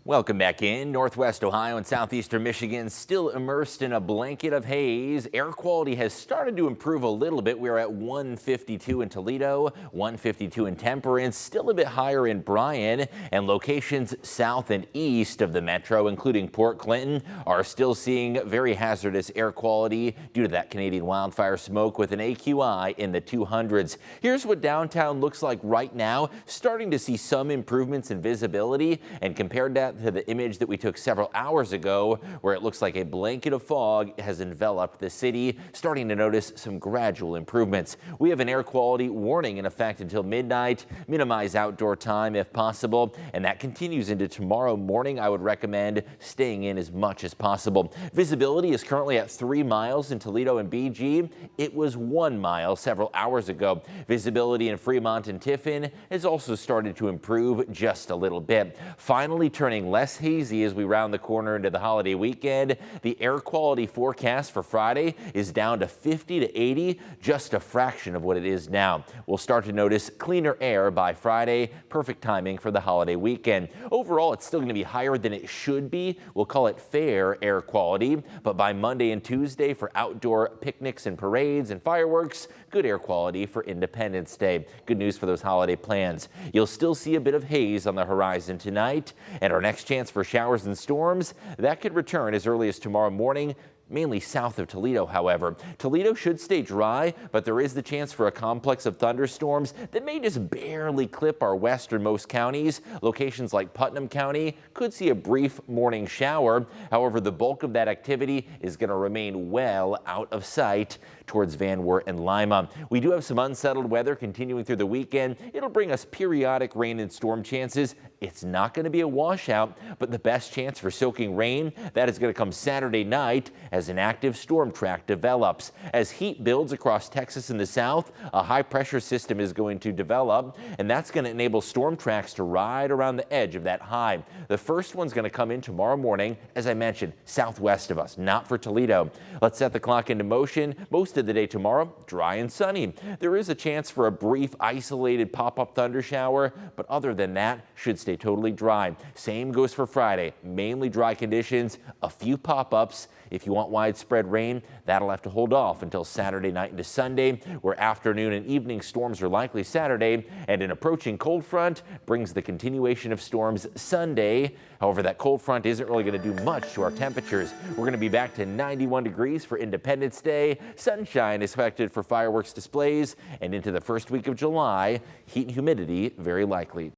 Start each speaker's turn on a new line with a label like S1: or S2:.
S1: Welcome back in. Northwest Ohio and southeastern Michigan still immersed in a blanket of haze. Air quality has started to improve a little bit. We're at 152 in Toledo, 152 in Temperance, still a bit higher in Bryan, and locations south and east of the metro, including Port Clinton, are still seeing very hazardous air quality due to that Canadian wildfire smoke with an AQI in the 200s. Here's what downtown looks like right now, starting to see some improvements in visibility, and compared that to the image that we took several hours ago, where it looks like a blanket of fog has enveloped the city, starting to notice some gradual improvements. We have an air quality warning in effect until midnight. Minimize outdoor time if possible, and that continues into tomorrow morning. I would recommend staying in as much as possible. Visibility is currently at 3 miles in Toledo and BG. It was 1 mile several hours ago. Visibility in Fremont and Tiffin has also started to improve just a little bit. Finally turning less hazy as we round the corner into the holiday weekend. The air quality forecast for Friday is down to 50 to 80, just a fraction of what it is now. We'll start to notice cleaner air by Friday. Perfect timing for the holiday weekend. Overall, it's still going to be higher than it should be. We'll call it fair air quality, but by Monday and Tuesday for outdoor picnics and parades and fireworks, good air quality for Independence Day. Good news for those holiday plans. You'll still see a bit of haze on the horizon tonight, and our next chance for showers and storms, that could return as early as tomorrow morning, mainly south of Toledo, however. Toledo should stay dry, but there is the chance for a complex of thunderstorms that may just barely clip our westernmost counties. Locations like Putnam County could see a brief morning shower. However, the bulk of that activity is going to remain well out of sight towards Van Wert and Lima. We do have some unsettled weather continuing through the weekend. It'll bring us periodic rain and storm chances. It's not going to be a washout, but the best chance for soaking rain, that is going to come Saturday night as an active storm track develops. As heat builds across Texas and the south, a high pressure system is going to develop, and that's going to enable storm tracks to ride around the edge of that high. The first one's going to come in tomorrow morning, as I mentioned, southwest of us, not for Toledo. Let's set the clock into motion. Most of the day tomorrow, dry and sunny. There is a chance for a brief isolated pop-up thunder shower, but other than that, should stay totally dry. Same goes for Friday. Mainly dry conditions, a few pop-ups. If you want widespread rain, that'll have to hold off until Saturday night into Sunday, where afternoon and evening storms are likely Saturday, and an approaching cold front brings the continuation of storms Sunday. However, that cold front isn't really going to do much to our temperatures. We're going to be back to 91 degrees for Independence Day. Sunshine is expected for fireworks displays, and into the first week of July, heat and humidity very likely.